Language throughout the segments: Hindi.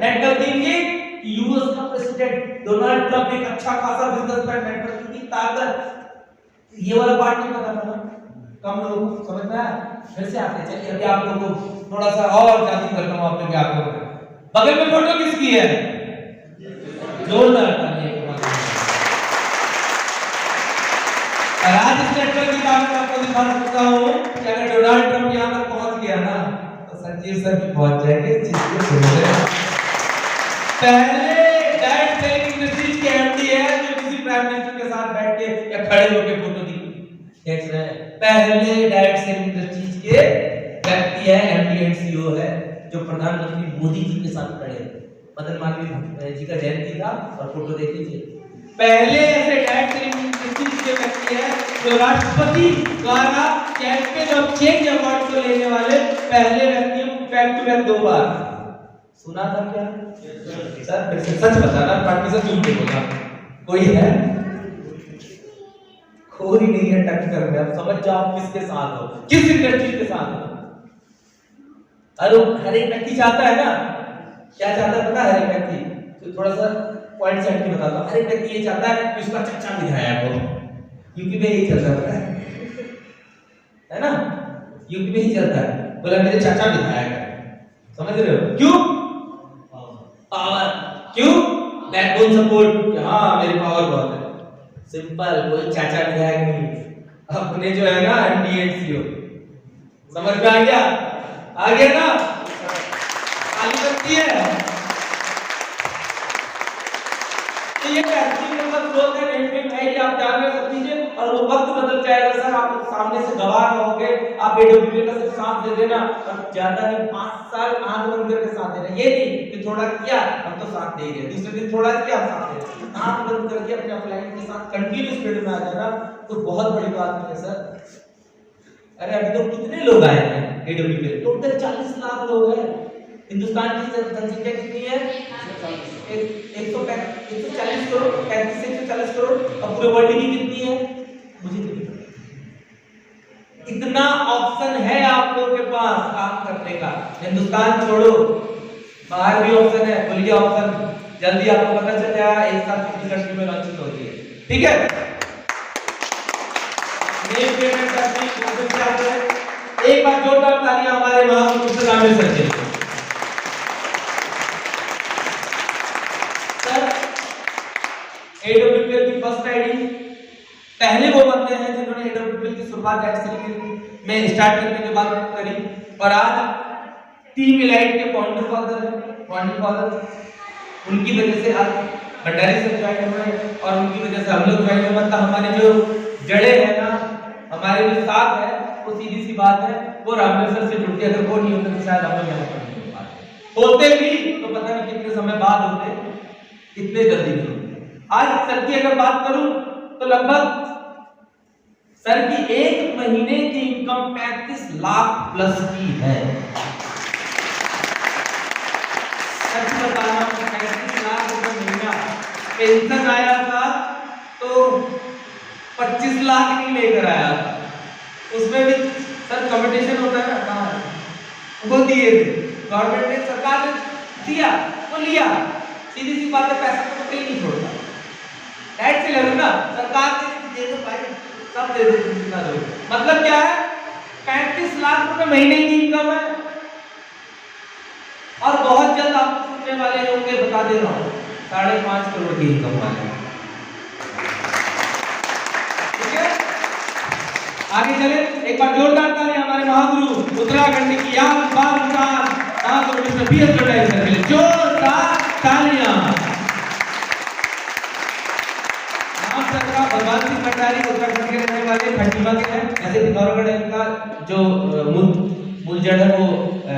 नेटवर्क देंगे कि यूएस का प्रेसिडेंट डोनाल्ड ट्रंप एक अच्छा खासा बिजनेसमैन, नेटवर्क की ताकत। ये वाला पार्ट नहीं पता था ना, कम लोगों को समझ में आया। फिर से आते चलिए अभी आप लोगों को थोड़ा सा और जादू करता हूं आप लोग क्या करोगे। बगल में फोटो किसकी है? जोरदार तालियां आज इस नेटवर्क की ताकत आपको दिखा सकता हूं कि अगर डोनाल्ड ट्रंप यहां पर पहुंच गया ना तो संजीव सर भी पहुंच जाएंगे जिसको सुनोगे। पहले डायरेक्ट सेलिंग इंडस्ट्रीज के एमडी है जो किसी प्राइम मिनिस्टर के साथ बैठ के या खड़े होकर फोटो खींच रहे हैं। पहले डायरेक्ट सेलिंग इंडस्ट्रीज के व्यक्ति है, एमडी एंड सीईओ है जो प्रधानमंत्री मोदी जी के साथ खड़े हैं। मदन मालवीय जी का जयंती था और फोटो देख लीजिए। पहले ऐसे डायरेक्ट सेलिंग इंडस्ट्रीज के व्यक्ति है जो राष्ट्रपति द्वारा चैंपियन ऑफ चेंज अवार्ड को लेने वाले पहले व्यक्ति बैक टू बैक 2 बार। सुना था क्या सर? फिर से सच बताना, बाकी सब झूठ बोला। कोई है? कोई नहीं है टक्कर में। अब समझ जाओ आप किसके साथ हो, किस इंडस्ट्री के साथ हो। अरे हर एक व्यक्ति चाहता है ना, क्या चाहता है पता है? हर एक व्यक्ति तो थोड़ा सा पॉइंट सेट के बताता हूं। हर एक व्यक्ति ये चाहता है कि उसका चच्चा विधायक हो। यूपी में यही चलता है ना, यूपी में ही चलता है। बोला मेरे चाचा विधायक है, समझ रहे हो? क्यों? पावर। क्यों? Backbone support. हाँ मेरी पावर बहुत है। सिंपल, कोई चाचा विधायक नहीं, अपने जो है ना एमडी एंड सीईओ। समझ में आ गया? आ गया ना? ताली बजती है। तो ये ऐसी मतलब ग्रोथ है, नेटवर्क है कि आप जान रहे सब चीजें और वो वक्त बदल जाएगा। सर आप सामने से गवाह रहोगे, आप एडब्ल्यूपी का सिर्फ साथ दे देना और ज्यादा नहीं 5 साल आंख बंद करके साथ देना। ये नहीं कि थोड़ा किया हम तो साथ दे ही रहे, दूसरे दिन थोड़ा किया हम साथ दे रहे। आंख बंद करके अपने अपलाइन के साथ कंटिन्यूस फील्ड में आ जाना तो बहुत बड़ी बात नहीं है सर। अरे अभी तो कितने लोग आए हैं एडब्ल्यूपी पे? टोटल 40 लाख लोग हैं। हिंदुस्तान की जनसंख्या कितनी है? 140 करोड़, 35 से 140 करोड़। अब पूरे वर्ल्ड की कितनी है मुझे नहीं पता। इतना ऑप्शन है आप लोगों के पास काम करने का। हिंदुस्तान छोड़ो, बाहर भी ऑप्शन है। बोलिए ऑप्शन जल्दी आपको पता चल जाएगा। एक साथ कितनी कंट्री में लॉन्चिंग होती है, ठीक है? नेम पेमेंट करनी कोशिश करते हैं। एक बार जोरदार तालियां हमारे महापुरुष रामेल सर के लिए। एडब्ल्यूपीएल की फर्स्ट आईडी पहले वो बंदे हैं जिन्होंने एडब्ल्यूपीएल की शुरुआत एक्चुअली में स्टार्ट करने के बाद करी और आज टीम इलाइट के फाउंडर फादर उनकी वजह से आज भंडारी सर ज्वाइन हुए और उनकी वजह से हम लोग ज्वाइन हुए। मतलब हमारी जो जड़ें हैं ना, हमारे जो साथ है, वो सीधी सी बात है वो रामेल सर से जुड़ती है। अगर वो नहीं होते तो शायद हम लोग यहाँ पर नहीं होते भी तो पता नहीं कितने समय बाद होते, इतने जल्दी नहीं होते। आज सर की अगर बात करूं तो लगभग सर की एक महीने की इनकम 35 लाख प्लस की है। सच बताना 35 लाख रुपए महीना। पेंशन आया था तो 25 लाख नहीं लेकर आया था, उसमें भी सर कंपटीशन होता है ना, कहाँ वो दिए थे गवर्नमेंट ने, सरकार ने दिया वो लिया। सीधी सी बात है, पैसा तो कहीं नहीं छोड़ता। राइट से लगो ना, सरकार दे दो भाई, सब दे दो, जितना दो। मतलब क्या है? 35 लाख रुपए महीने की इनकम है और बहुत जल्द आप सुनने वाले होंगे, बता दे रहा हूं, 5.5 करोड़ की इनकम वाले। ठीक है, आगे चले। एक बार जोरदार ताली हमारे महागुरु उत्तराखंड की याद बार जोरदार तालियां। भगवान सिंह भंडारी उत्तराखंड के रहने वाले खटीमा के हैं। ऐसे पिथौरागढ़ इनका जो मूल जड़ है वो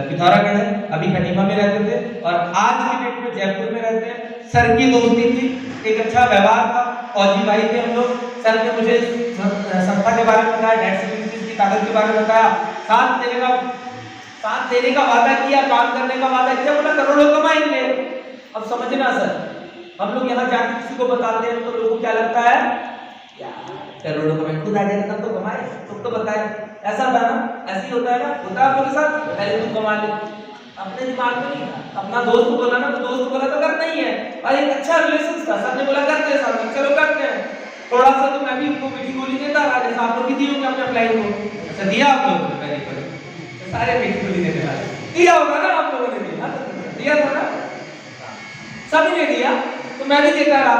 पिथौरागढ़ है, अभी खटीमा में रहते थे और आज की डेट में जयपुर में रहते हैं। सर की दोस्ती थी, एक अच्छा व्यवहार था, फौजी भाई थे हम लोग। सर ने मुझे संस्था के बारे में बताया, डायरेक्ट की ताकत के बारे में बताया, साथ देने का वादा किया, काम करने का वादा किया, बोला करोड़ों कमाएंगे। अब समझना सर, हम लोग यहाँ जाके किसी को बताते हैं तो लोगों को क्या लगता है, करोड़ों कमाए, खुद आ जाएगा तब तो कमाए, तुम तो बताए। ऐसा था ना, ऐसे ही होता है ना, होता है आपके साथ, पहले तुम कमा ले। अपने दिमाग में नहीं था, अपना दोस्त बोला ना तो दोस्त बोला तो करना ही है, और एक अच्छा रिलेशन था, सबने बोला करते हैं, सब चलो करते हैं। थोड़ा सा तो मैं भी उनको मीठी गोली देता रहा, जैसे आप लोग भी दिए होंगे अपने अप्लाई को। अच्छा दिया आप लोगों ने? वेरी गुड, सारे मीठी गोली देने वाले दिया होगा ना आप लोगों ने? दिया था ना, सभी ने दिया, तो मैं भी देता रहा।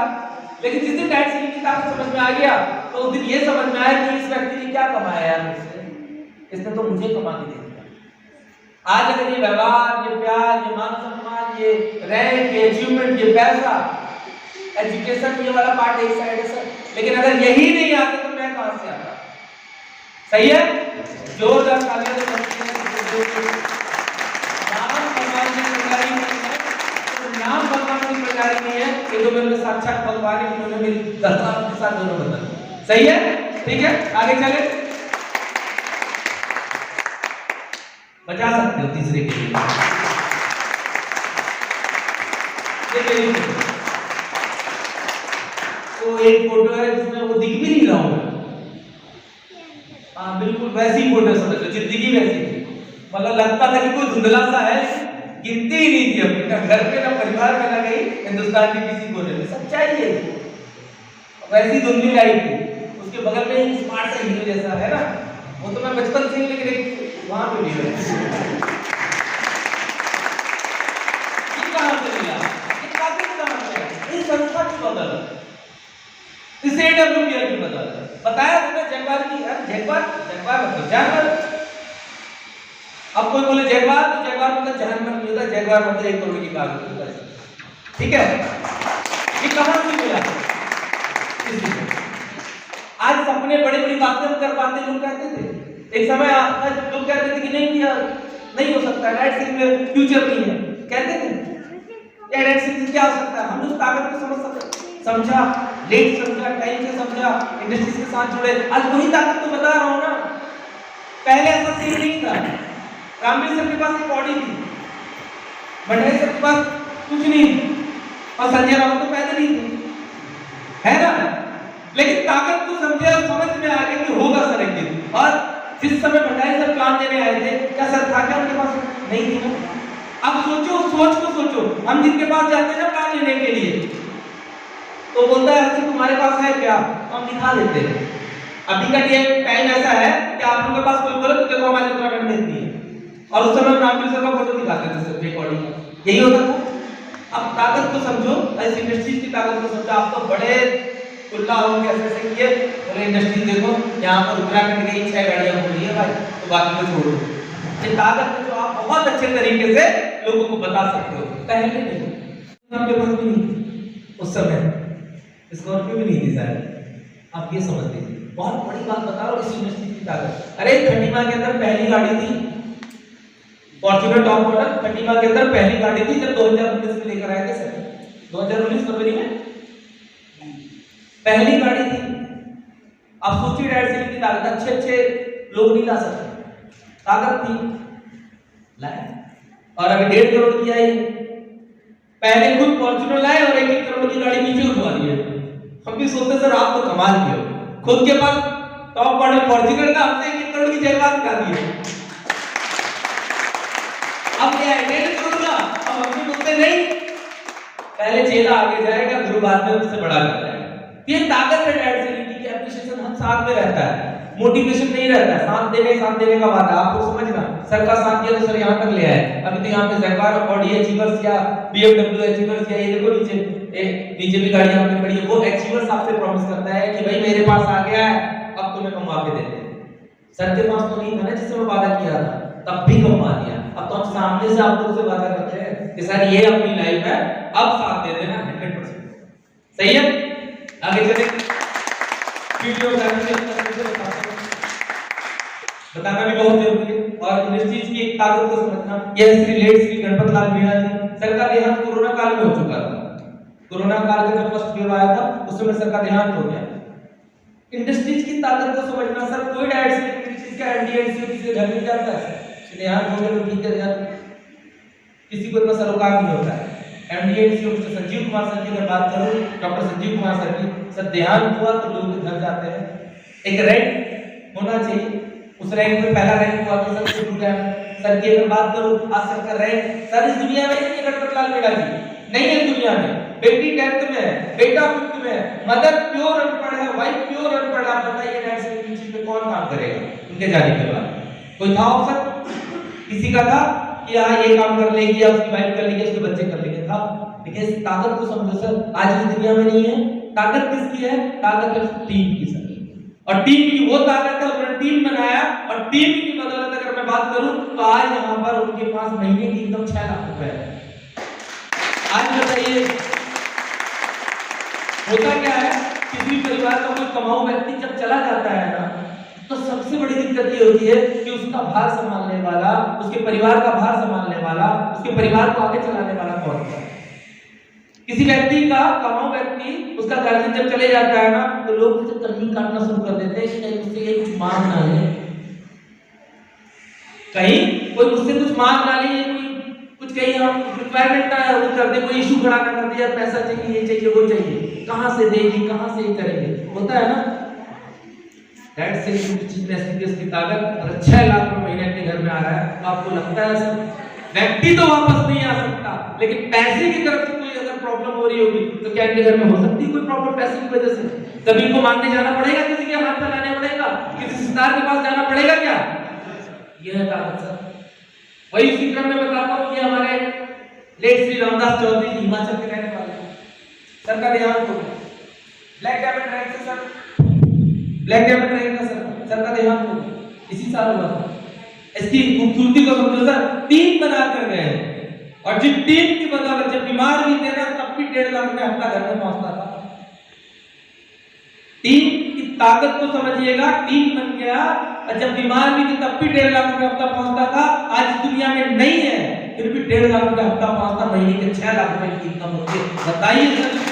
लेकिन जिस दिन डैड सेलिंग की ताकत समझ में आ गया तो उस दिन ये समझ में आया कि इस व्यक्ति ने क्या कमाया यार मुझसे, इसने तो मुझे कमा के दे दिया। आज अगर ये व्यवहार, ये प्यार, ये मान सम्मान, ये रैंक, ये अचीवमेंट, ये पैसा, एजुकेशन, ये वाला पार्ट एक साइड है सर, लेकिन अगर यही नहीं आते तो मैं कहां से आता? सही है, जोरदार तालियां दो। नाम भगवान की प्रजारी नहीं है, ये तो मेरे साक्षात भगवान है, उन्होंने मेरी दशा के साथ दोनों बदल। सही है, ठीक है, आगे चले। बचा सकते हो तीसरे के लिए। तो एक फोटो है जिसमें वो दिख भी नहीं रहा हूं, हाँ बिल्कुल वैसी फोटो समझ लो, जिंदगी वैसी थी, मतलब लगता था कि कोई धुंधला सा है, गिनती ही नहीं थी अपनी, ना घर पे ना परिवार में ना कहीं हिंदुस्तान के किसी कोने में। सच्चाई है, वैसी धुंधली लाइफ थी। उसके बगल में एक स्मार्ट सा हीरो जैसा है ना, वो तो मैं बचपन से ही, लेकिन एक वहां पे भी है। ये कहां से मिला, ये काफी कहां से है, इस संस्था की बदौलत, इस AWPL की बदौलत। बताया तुमने जगवार की, जगवार मतलब जानवर। अब कोई बोले जगवार तो जगवार मतलब जहन्नम नहीं होता, जगवार मतलब 1 करोड़ की कार होती है, ठीक है। ये कहां से मिला? आज सपने बड़ी बड़ी बातें हम कर पाते, लोग कहते थे, एक समय आता जब लोग कहते थे कि नहीं यार नहीं हो सकता, राइट सिंह में फ्यूचर नहीं है, कहते थे यार राइट सिंह क्या हो सकता है। हमने उस ताकत को समझा, लेट समझा, टाइम से समझा, इंडस्ट्रीज के साथ जुड़े, आज वही ताकत तो बता रहा हूं ना। पहले ऐसा सीन नहीं था, रामवीर सर के पास एक बॉडी थी, भंडारी सर के पास कुछ नहीं, और संजय रावत तो पैदल ही थे, है ना। लेकिन ताकत को समझे और समझ में आ गया कि होगा सर एक दिन। और जिस समय भंडारी सर प्लान देने आए थे, क्या सर था क्या उनके पास? नहीं थी ना। अब सोचो, सोच को सोचो, हम जिनके पास जाते हैं ना प्लान लेने के लिए, तो बोलता है अच्छा तुम्हारे पास है क्या, हम दिखा देते हैं। अभी का टाइम ऐसा है कि आप लोगों के पास कोई बोले तो देखो हमारे उत्तराखंड में इतनी है, और उस समय रामवीर सर का फोटो दिखाते थे सिर्फ रिकॉर्डिंग, यही होता था। अब ताकत को समझो, ऐसी इंडस्ट्रीज की ताकत को समझो। आप तो बड़े खुला होंगे ऐसे किए, बोले इंडस्ट्री देखो यहाँ पर उत्तराखंड की 6 गाड़ियां बोली है भाई, तो बाकी को छोड़ो। ये ताकत है जो आप बहुत अच्छे तरीके से लोगों को बता सकते हो। पहले नहीं, आपके पास भी नहीं, उस समय स्कॉर्पियो भी नहीं थी शायद, आप ये समझ लीजिए। बहुत बड़ी बात बता रहा हूँ इस इंडस्ट्री की ताकत। अरे खंडीमा के अंदर पहली गाड़ी थी फॉर्च्यूनर टॉप मॉडल, खंडीमा के अंदर पहली गाड़ी थी जब 2019 में लेकर आए थे सर, 2019 फरवरी में पहली गाड़ी थी। आप सोचिए डैड सेलिंग की ताकत, अच्छे अच्छे लोग नहीं ला सकते, ताकत थी लाए। और अभी 1.5 करोड़ की आई, पहले खुद फॉर्च्यूनर लाए और 1 करोड़ की गाड़ी नीचे उठवा दी है। हम भी सोचते सर आप तो कमाल किए, खुद के पास टॉप मॉडल फॉर्च्यूनर का, हमसे 1 करोड़ की जगह दिखा दी है। अब क्या है 1.5 करोड़ का, अब हम भी बोलते नहीं, पहले चेला आगे जाएगा, गुरु बाद में उससे बड़ा कर जाएगा। ये ताकत है डैड सेलिंग की, एप्रिशिएशन हम साथ में रहता है, मोटिवेशन नहीं रहता है, साथ देने का वादा। आपको समझना, सर का साथ दिया तो सर यहाँ तक ले आए। अभी तो यहाँ पे जगवार ऑडी अचीवर्स या BMW अचीवर्स या ये देखो नीचे भी गाड़ियां आपने खड़ी है, वो अचीवर्स आपसे प्रॉमिस करता है कि भाई मेरे पास आ गया है, अब तुम्हें कमा के देते हैं। सर के पास तो नहीं था ना जिससे वादा किया था, तब भी कमा दिया। अब तो हम सामने से आप लोगों से वादा करते हैं कि सर ये अपनी लाइफ है, अब साथ दे देना 100%। सही है, आगे चले। वीडियो बताना भी बहुत जरूरी है, और इंडस्ट्रीज की एक ताकत को समझना। यह श्री लेट श्री गणपत लाल मीणा जी, सर का देहांत कोरोना काल में हो चुका था। कोरोना काल का जब फर्स्ट वेव आया था उस समय सर का देहांत हो गया। इंडस्ट्रीज की ताकत को समझना। सर कोई डायरेक्ट से किसी का एनडीएनसी किसी के घर में जाता है, देहांत हो गया तो ठीक है यार, किसी को इतना सरोकार नहीं होता है। एमडीएनसी मिस्टर संजीव कुमार सर की अगर बात करूं, डॉक्टर संजीव कुमार सर की, सर देहांत हुआ तो लोग घर जाते हैं, एक रैंक होना चाहिए, उस रैंक में पहला रैंक हुआ तो सर 2 टाइम सर की अगर बात करूं, आज सर कर रहे हैं, सर इस दुनिया में नहीं है गणपत लाल मेघाजी, नहीं है दुनिया में। बेटी 10th में है, बेटा 5th में है, मदर प्योर अनपढ़ है, वाइफ प्योर अनपढ़ है। आप बताइए डैड से पीछे पे कौन काम करेगा उनके जाने के बाद? कोई था ऑप्शन किसी का था कि हाँ ये काम कर लेगी या उसकी वाइफ कर लेगी, उसके बच्चे कर लेंगे? था। लेकिन इस ताकत को समझो सर, आज इस दुनिया में नहीं है। ताकत किसकी है? ताकत है टीम की सर। और टीम की वो ताकत है, उन्होंने टीम बनाया और टीम की बदौलत अगर मैं बात करूं तो आज यहाँ पर उनके पास महीने की इनकम 6 लाख रुपए है। आज बताइए होता क्या है, किसी भी परिवार का कोई कमाऊ व्यक्ति जब चला जाता है ना, तो सबसे बड़ी दिक्कत ये होती है कि उसका भार संभालने वाला, उसके परिवार का भार संभालने वाला, उसके परिवार को आगे चलाने वाला कौन है? किसी व्यक्ति का कमाऊ व्यक्ति, उसका गार्जियन जब चले जाता है ना, तो लोग उससे कहीं काटना शुरू कर देते हैं कि कहीं मुझसे ये कुछ मांग ना ले, कहीं कोई मुझसे कुछ मांग ना ले, कोई कुछ कहीं हम रिक्वायरमेंट ना वो कर दे, कोई इशू खड़ा ना कर दे, यार पैसा चाहिए, ये चाहिए, वो चाहिए, कहां से देगी, कहां से ये करेंगे, होता है ना। दैट से चीज में एसपीएस की ताकत, अगर 6 लाख रुपए महीने के घर में आ रहा है तो आपको लगता है सर व्यक्ति तो वापस नहीं आ सकता, लेकिन पैसे की तरफ से कोई अगर प्रॉब्लम हो रही होगी तो क्या इनके घर में हो सकती है कोई प्रॉब्लम पैसे की वजह से? कभी इनको मांगने जाना पड़ेगा, किसी के हाथ में लाने पड़ेगा, किसी सितार के पास जाना पड़ेगा क्या? यह है ताकत सर। वही उसी क्रम में बताता हूँ कि हमारे लेट श्री रामदास चौधरी जी हिमाचल के रहने वाले सर का देहांत हो गया। ब्लैक डायमंड रैंक से सर, ब्लैक डायमंड रैंक का सर का देहांत हो गया, इसी साल हुआ था। इसकी खूबसूरती को समझो सर, टीम बना कर गए और जिस टीम की बदौलत जब बीमार भी थे ना तब भी 1.5 लाख रुपए अपना घर में पहुंचता था। टीम की ताकत को समझिएगा, टीम बन गया और जब बीमार भी थे तब भी 1.5 लाख रुपए हफ्ता पहुंचता था। आज इस दुनिया में नहीं है, फिर भी 1.5 लाख रुपए हफ्ता पहुंचता, महीने के 6 लाख रुपए की इनकम होती है। बताइए सर